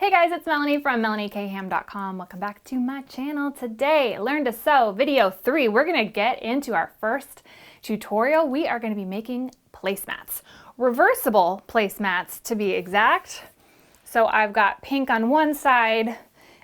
Hey guys, it's Melanie from MelanieKham.com. Welcome back to my channel. Today, Learn to Sew video 3. We're gonna get into our first tutorial. We are gonna be making placemats. Reversible placemats to be exact. So I've got pink on one side,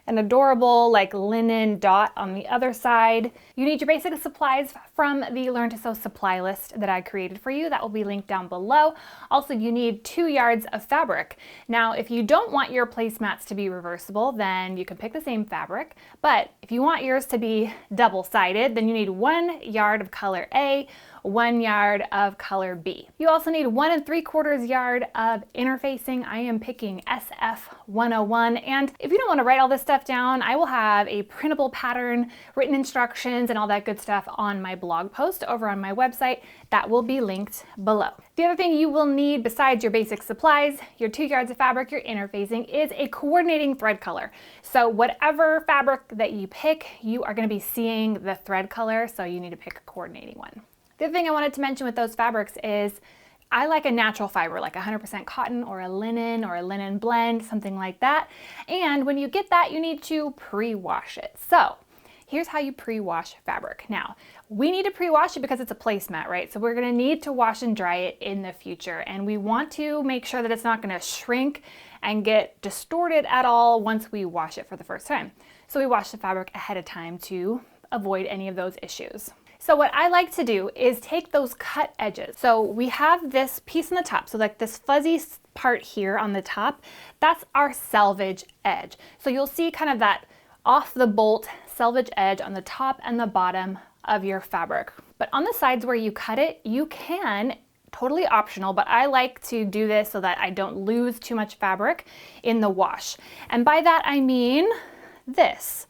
an adorable like linen dot on the other side. You need your basic supplies from the Learn to Sew supply list that I created for you. That will be linked down below. Also, you need 2 yards of fabric. Now, if you don't want your placemats to be reversible, then you can pick the same fabric. But if you want yours to be double-sided, then you need 1 yard of color A, 1 yard of color B. You also need 1 3/4 yard of interfacing. I am picking SF 101. And if you don't want to write all this stuff down, I will have a printable pattern, written instructions, and all that good stuff on my blog post over on my website. That will be linked below. The other thing you will need besides your basic supplies, your 2 yards of fabric, your interfacing, is a coordinating thread color. So whatever fabric that you pick, you are going to be seeing the thread color, so you need to pick a coordinating one. The other thing I wanted to mention with those fabrics is I like a natural fiber, like 100% cotton or a linen blend, something like that. And when you get that, you need to pre-wash it. So here's how you pre-wash fabric. Now, we need to pre-wash it because it's a placemat, right? So we're gonna need to wash and dry it in the future. And we want to make sure that it's not gonna shrink and get distorted at all once we wash it for the first time. So we wash the fabric ahead of time to avoid any of those issues. So what I like to do is take those cut edges. So we have this piece on the top, so like this fuzzy part here on the top, that's our selvage edge. So you'll see kind of that off the bolt selvage edge on the top and the bottom of your fabric. But on the sides where you cut it, you can, totally optional, but I like to do this so that I don't lose too much fabric in the wash. And by that I mean this.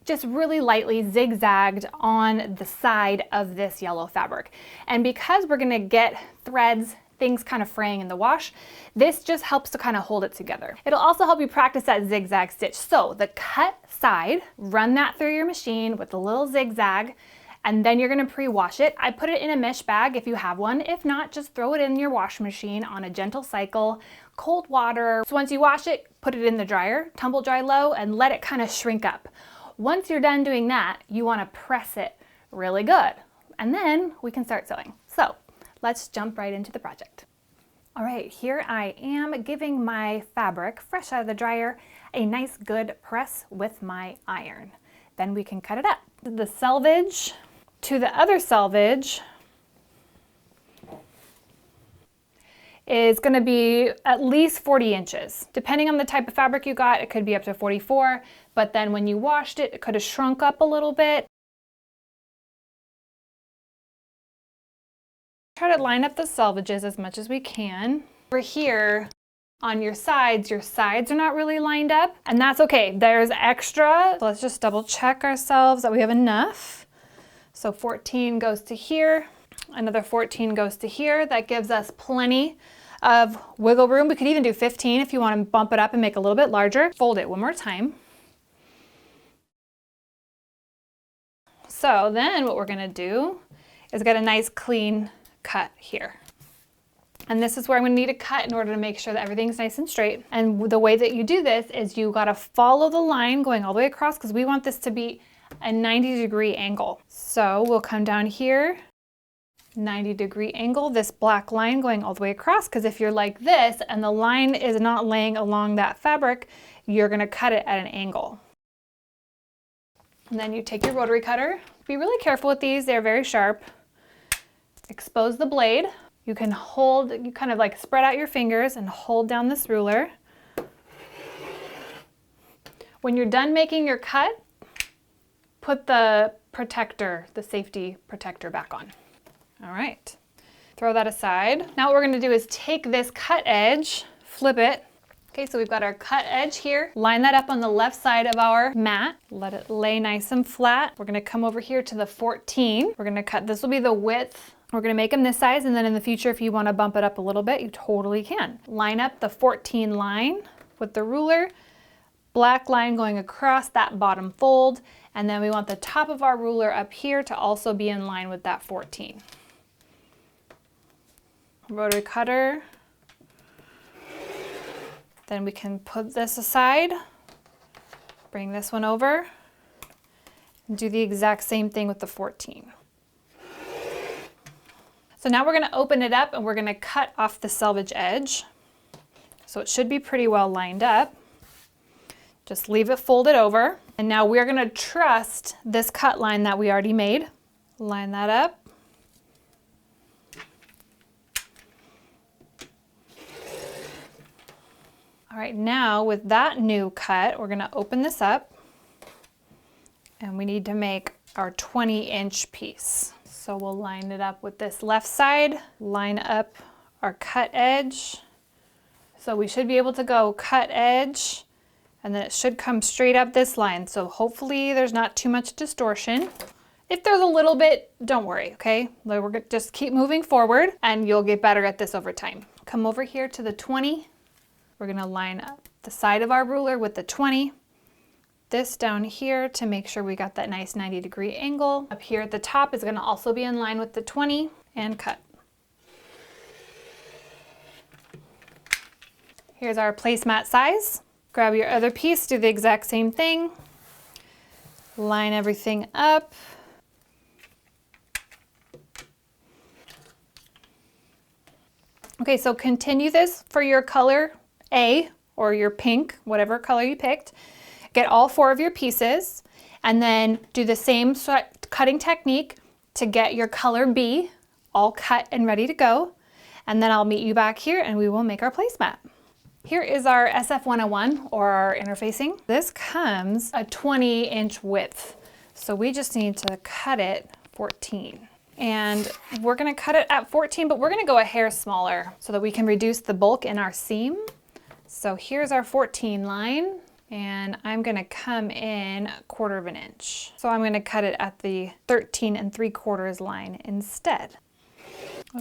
Just really lightly zigzagged on the side of this yellow fabric. And because we're gonna get threads, things kind of fraying in the wash, this just helps to kind of hold it together. It'll also help you practice that zigzag stitch. So the cut side, run that through your machine with a little zigzag, and then you're gonna pre-wash it. I put it in a mesh bag if you have one. If not, just throw it in your wash machine on a gentle cycle, cold water. So once you wash it, put it in the dryer, tumble dry low, and let it kind of shrink up. Once you're done doing that, you want to press it really good, and then we can start sewing. So let's jump right into the project. All right, here I am giving my fabric, fresh out of the dryer, a nice good press with my iron. Then we can cut it up. The selvage to the other selvage is going to be at least 40 inches. Depending on the type of fabric you got, it could be up to 44, but then when you washed it, it could have shrunk up a little bit. Try to line up the selvages as much as we can. Over here on your sides are not really lined up, and that's okay. There's extra. So let's just double check ourselves that we have enough. So 14 goes to here. Another 14 goes to here. That gives us plenty of wiggle room. We could even do 15 if you want to bump it up and make it a little bit larger. Fold it one more time. So then what we're going to do is get a nice clean cut here. And this is where I'm going to need a cut in order to make sure that everything's nice and straight. And the way that you do this is you got to follow the line going all the way across, because we want this to be a 90-degree angle. So we'll come down here, 90-degree angle, this black line going all the way across, because if you're like this and the line is not laying along that fabric, you're going to cut it at an angle. And then you take your rotary cutter. Be really careful with these, they're very sharp. Expose the blade. You can hold, you kind of like spread out your fingers and hold down this ruler. When you're done making your cut, put the protector, the safety protector back on. All right, throw that aside. Now what we're gonna do is take this cut edge, flip it. Okay, so we've got our cut edge here. Line that up on the left side of our mat. Let it lay nice and flat. We're gonna come over here to the 14. We're gonna cut, this will be the width. We're gonna make them this size, and then in the future, if you wanna bump it up a little bit, you totally can. Line up the 14 line with the ruler, black line going across that bottom fold, and then we want the top of our ruler up here to also be in line with that 14. Rotary cutter, Then we can put this aside, bring this one over, and do the exact same thing with the 14. So now we're going to open it up and we're going to cut off the selvage edge. So it should be pretty well lined up. Just leave it folded over. And now we're going to trust this cut line that we already made. Line that up. All right, now with that new cut, we're going to open this up and we need to make our 20-inch piece. So we'll line it up with this left side, line up our cut edge. So we should be able to go cut edge, and then it should come straight up this line. So hopefully there's not too much distortion. If there's a little bit, don't worry, okay? We're gonna just keep moving forward and you'll get better at this over time. Come over here to the 20. We're gonna line up the side of our ruler with the 20. This down here to make sure we got that nice 90-degree angle. Up here at the top is going to also be in line with the 20 and cut. Here's our placemat size. Grab your other piece, do the exact same thing. Line everything up. Okay, so continue this for your color A or your pink, whatever color you picked. Get all 4 of your pieces and then do the same cutting technique to get your color B all cut and ready to go. And then I'll meet you back here and we will make our placemat. Here is our SF101 or our interfacing. This comes a 20-inch width. So we just need to cut it 14. And we're gonna cut it at 14, but we're gonna go a hair smaller so that we can reduce the bulk in our seam. So here's our 14 line. And I'm gonna come in 1/4 of an inch. So I'm gonna cut it at the 13 3/4 line instead.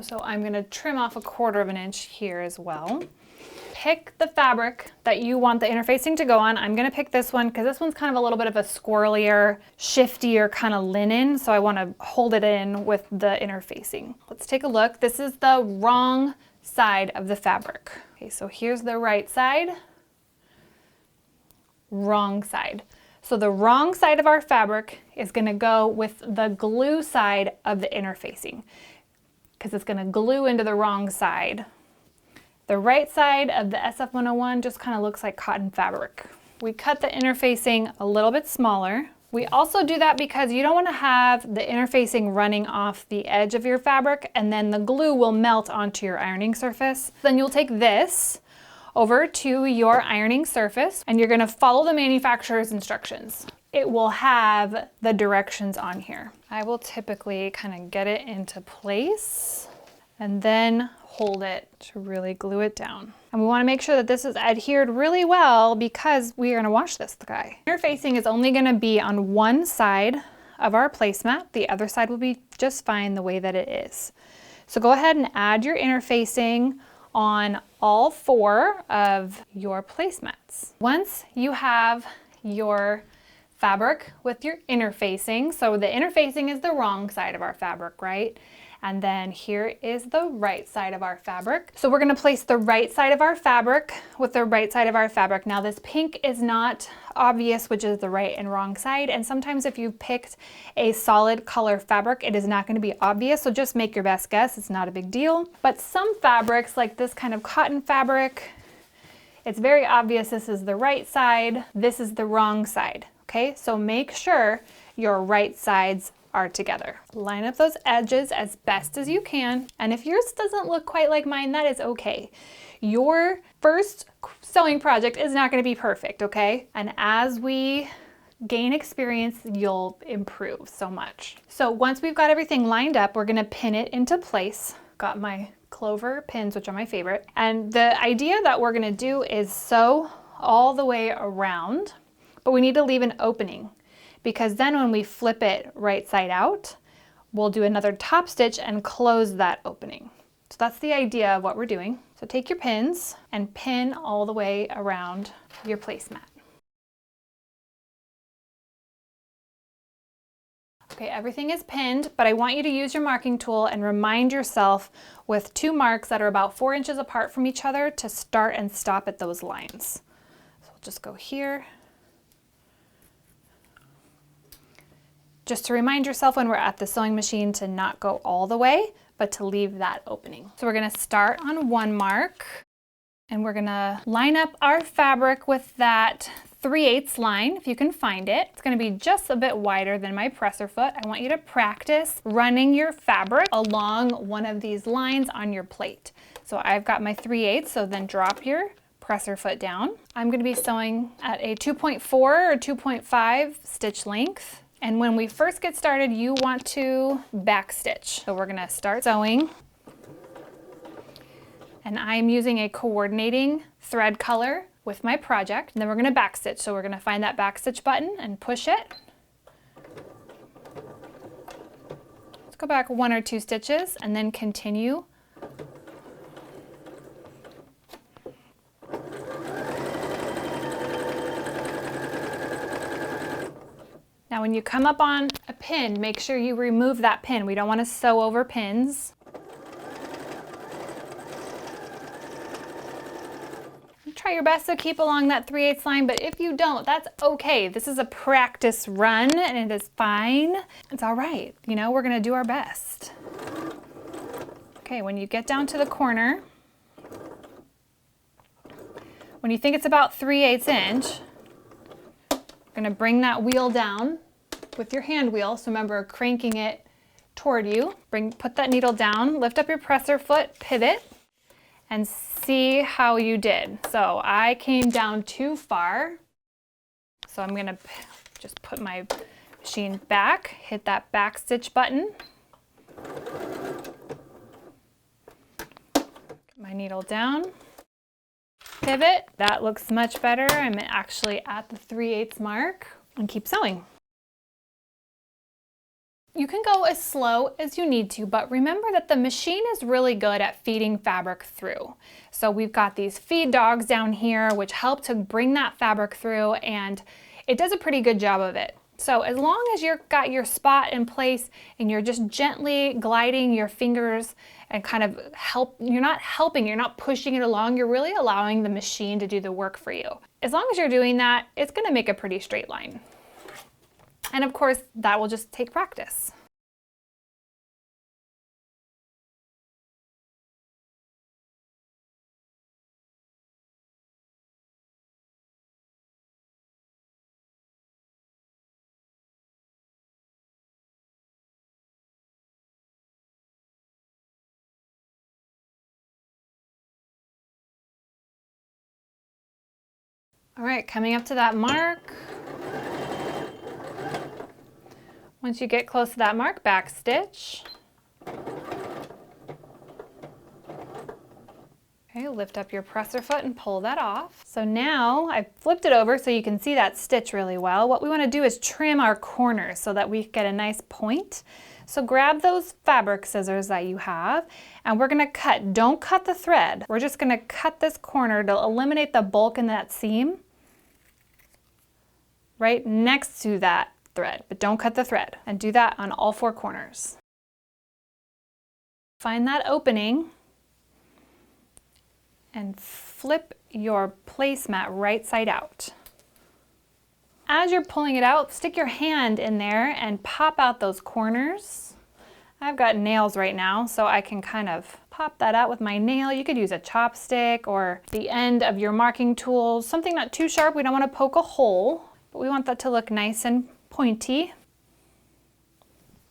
So I'm gonna trim off 1/4 of an inch here as well. Pick the fabric that you want the interfacing to go on. I'm gonna pick this one because this one's kind of a little bit of a squirrelier, shiftier kind of linen. So I wanna hold it in with the interfacing. Let's take a look. This is the wrong side of the fabric. Okay, so here's the right side. Wrong side. So the wrong side of our fabric is going to go with the glue side of the interfacing because it's going to glue into the wrong side. The right side of the SF101 just kind of looks like cotton fabric. We cut the interfacing a little bit smaller. We also do that because you don't want to have the interfacing running off the edge of your fabric and then the glue will melt onto your ironing surface. Then you'll take this over to your ironing surface and you're going to follow the manufacturer's instructions. It will have the directions on here. I will typically kind of get it into place and then hold it to really glue it down. And we want to make sure that this is adhered really well because we are going to wash this guy. Interfacing is only going to be on one side of our placemat. The other side will be just fine the way that it is. So go ahead and add your interfacing on all 4 of your placemats. Once you have your fabric with your interfacing, so the interfacing is the wrong side of our fabric, right? And then here is the right side of our fabric. So we're gonna place the right side of our fabric with the right side of our fabric. Now this pink is not obvious which is the right and wrong side. And sometimes if you picked a solid color fabric, it is not gonna be obvious. So just make your best guess, it's not a big deal. But some fabrics like this kind of cotton fabric, it's very obvious this is the right side, this is the wrong side, okay? So make sure your right sides are together. Line up those edges as best as you can. And if yours doesn't look quite like mine, that is okay. Your first sewing project is not going to be perfect, okay? And as we gain experience, you'll improve so much. So once we've got everything lined up, we're going to pin it into place. Got my Clover pins, which are my favorite. And the idea that we're going to do is sew all the way around, but we need to leave an opening, because then when we flip it right side out, we'll do another top stitch and close that opening. So that's the idea of what we're doing. So take your pins and pin all the way around your placemat. Okay, everything is pinned, but I want you to use your marking tool and remind yourself with 2 marks that are about 4 inches apart from each other to start and stop at those lines. So we'll just go here. Just to remind yourself when we're at the sewing machine to not go all the way, but to leave that opening. So we're gonna start on 1 mark, and we're gonna line up our fabric with that 3/8 line, if you can find it. It's gonna be just a bit wider than my presser foot. I want you to practice running your fabric along one of these lines on your plate. So I've got my 3/8, so then drop your presser foot down. I'm gonna be sewing at a 2.4 or 2.5 stitch length. And when we first get started, you want to back stitch. So we're gonna start sewing. And I'm using a coordinating thread color with my project. And then we're gonna back stitch. So we're gonna find that back stitch button and push it. Let's go back 1 or 2 stitches and then continue. Now when you come up on a pin, make sure you remove that pin. We don't want to sew over pins. Try your best to keep along that 3/8 line, but if you don't, that's okay. This is a practice run and it is fine. It's all right. You know, we're gonna do our best. Okay, when you get down to the corner, when you think it's about 3/8 inch, you're gonna bring that wheel down with your hand wheel. So remember, cranking it toward you. Put that needle down, lift up your presser foot, pivot, and see how you did. So I came down too far. So I'm gonna just put my machine back, hit that back stitch button. Get my needle down, pivot. That looks much better. I'm actually at the 3/8 mark, and keep sewing. You can go as slow as you need to, but remember that the machine is really good at feeding fabric through. So we've got these feed dogs down here, which help to bring that fabric through, and it does a pretty good job of it. So as long as you've got your spot in place and you're just gently gliding your fingers and kind of you're not pushing it along, you're really allowing the machine to do the work for you. As long as you're doing that, it's gonna make a pretty straight line. And of course, that will just take practice. All right, coming up to that mark. Once you get close to that mark, back stitch. Okay, lift up your presser foot and pull that off. So now I flipped it over so you can see that stitch really well. What we want to do is trim our corners so that we get a nice point. So grab those fabric scissors that you have and we're going to cut. Don't cut the thread. We're just going to cut this corner to eliminate the bulk in that seam right next to that thread, but don't cut the thread, and do that on all 4 corners. Find that opening and flip your placemat right side out. As you're pulling it out, stick your hand in there and pop out those corners. I've got nails right now, so I can kind of pop that out with my nail. You could use a chopstick or the end of your marking tool, something not too sharp. We don't want to poke a hole, but we want that to look nice and pointy.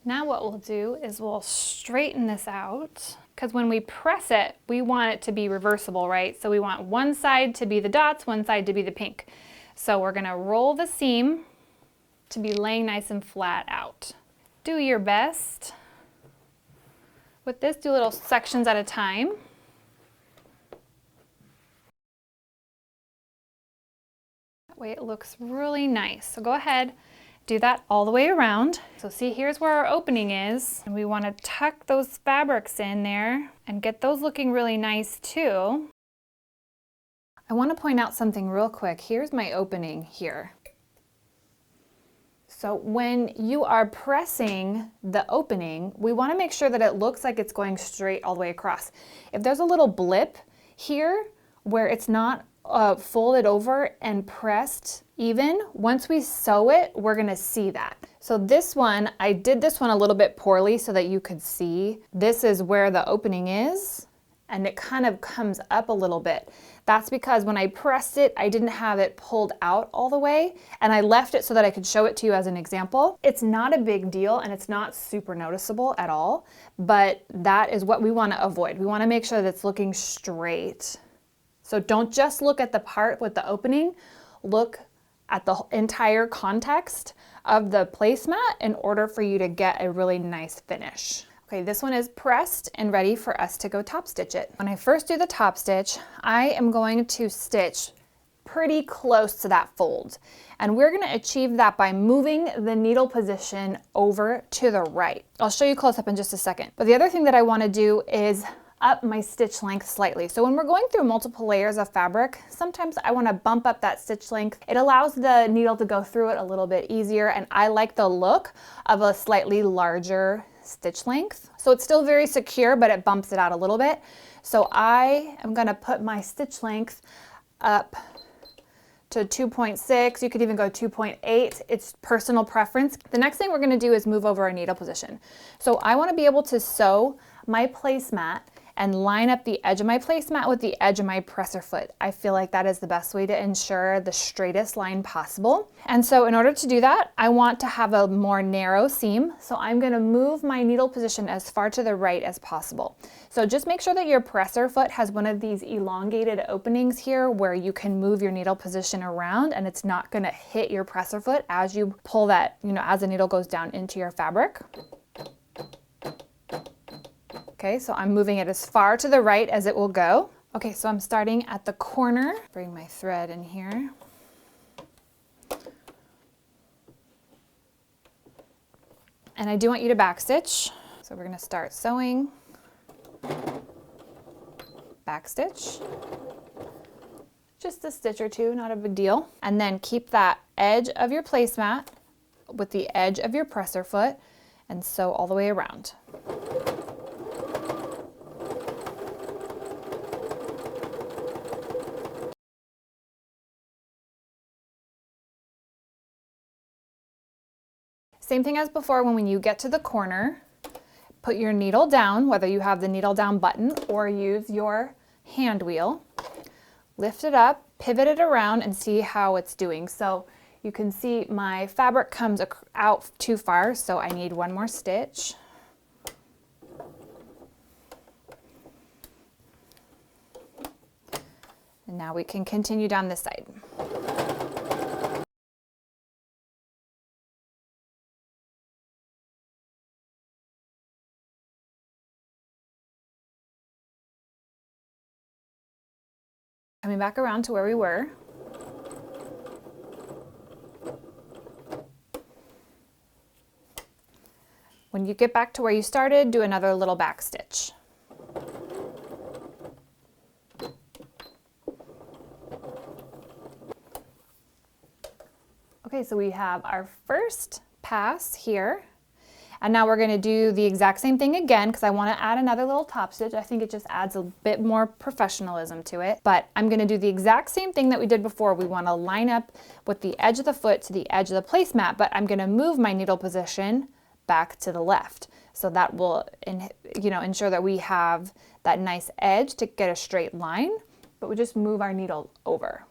Now what we'll do is we'll straighten this out, because when we press it, we want it to be reversible, right? So we want one side to be the dots, one side to be the pink. So we're gonna roll the seam to be laying nice and flat out. Do your best. With this, do little sections at a time. That way it looks really nice. So go ahead, do that all the way around. So see, here's where our opening is. And we want to tuck those fabrics in there and get those looking really nice too. I want to point out something real quick. Here's my opening here. So when you are pressing the opening, we want to make sure that it looks like it's going straight all the way across. If there's a little blip here where it's not folded over and pressed even, once we sew it, we're going to see that. So this one, I did this one a little bit poorly so that you could see. This is where the opening is, and it kind of comes up a little bit. That's because when I pressed it, I didn't have it pulled out all the way, and I left it so that I could show it to you as an example. It's not a big deal, and it's not super noticeable at all, but that is what we want to avoid. We want to make sure that it's looking straight. So don't just look at the part with the opening, look at the entire context of the placemat in order for you to get a really nice finish. Okay, this one is pressed and ready for us to go top stitch it. When I first do the top stitch, I am going to stitch pretty close to that fold. And we're gonna achieve that by moving the needle position over to the right. I'll show you close up in just a second. But the other thing that I wanna do is up my stitch length slightly. So when we're going through multiple layers of fabric, sometimes I want to bump up that stitch length. It allows the needle to go through it a little bit easier, and I like the look of a slightly larger stitch length. So it's still very secure, but it bumps it out a little bit. So I am going to put my stitch length up to 2.6. You could even go 2.8. It's personal preference. The next thing we're going to do is move over our needle position. So I want to be able to sew my placemat and line up the edge of my placemat with the edge of my presser foot. I feel like that is the best way to ensure the straightest line possible. And so in order to do that, I want to have a more narrow seam. So I'm going to move my needle position as far to the right as possible. So just make sure that your presser foot has one of these elongated openings here where you can move your needle position around and it's not going to hit your presser foot as you pull that, as the needle goes down into your fabric. Okay, so I'm moving it as far to the right as it will go. Okay, so I'm starting at the corner. Bring my thread in here. And I do want you to backstitch. So we're gonna start sewing, backstitch, just a stitch or two, not a big deal. And then keep that edge of your placemat with the edge of your presser foot and sew all the way around. Same thing as before, when you get to the corner, put your needle down, whether you have the needle down button or use your hand wheel. Lift it up, pivot it around, and see how it's doing. So you can see my fabric comes out too far, so I need one more stitch. And now we can continue down this side. Coming back around to where we were. When you get back to where you started, do another little back stitch. Okay, so we have our first pass here. And now we're going to do the exact same thing again because I want to add another little top stitch. I think it just adds a bit more professionalism to it. But I'm going to do the exact same thing that we did before. We want to line up with the edge of the foot to the edge of the placemat, but I'm going to move my needle position back to the left. So that will ensure that we have that nice edge to get a straight line, but we just move our needle over.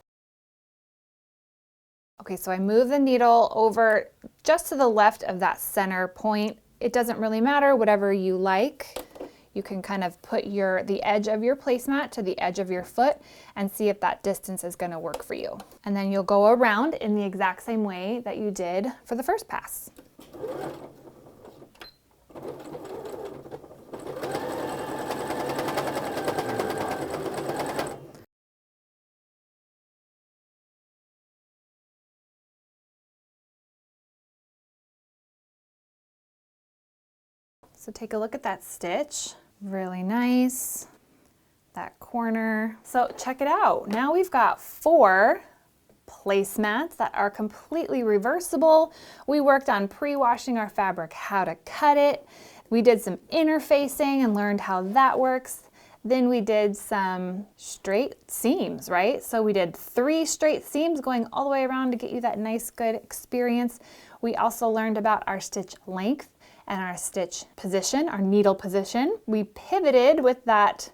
Okay, so I move the needle over just to the left of that center point. It doesn't really matter, whatever you like. You can kind of put the edge of your placemat to the edge of your foot and see if that distance is going to work for you. And then you'll go around in the exact same way that you did for the first pass. So take a look at that stitch, really nice, that corner. So check it out. Now we've got 4 placemats that are completely reversible. We worked on pre-washing our fabric, how to cut it. We did some interfacing and learned how that works. Then we did some straight seams, right? So we did 3 straight seams going all the way around to get you that nice, good experience. We also learned about our stitch length and our stitch position, our needle position. We pivoted with that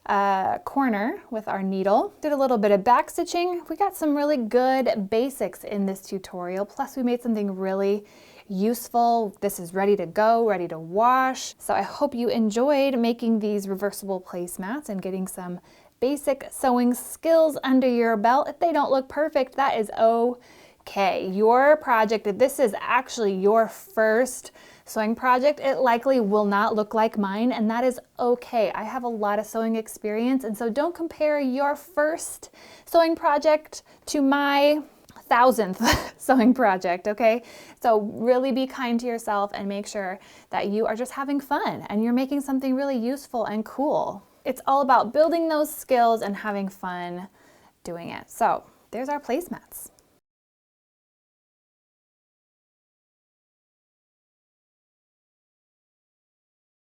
corner with our needle. Did a little bit of back stitching. We got some really good basics in this tutorial. Plus we made something really useful. This is ready to go, ready to wash. So I hope you enjoyed making these reversible placemats and getting some basic sewing skills under your belt. If they don't look perfect, that is okay. Your project, if this is actually your first sewing project, it likely will not look like mine, and that is okay. I have a lot of sewing experience, and so don't compare your first sewing project to my 1000th sewing project, okay? So really be kind to yourself and make sure that you are just having fun and you're making something really useful and cool. It's all about building those skills and having fun doing it. So there's our placemats.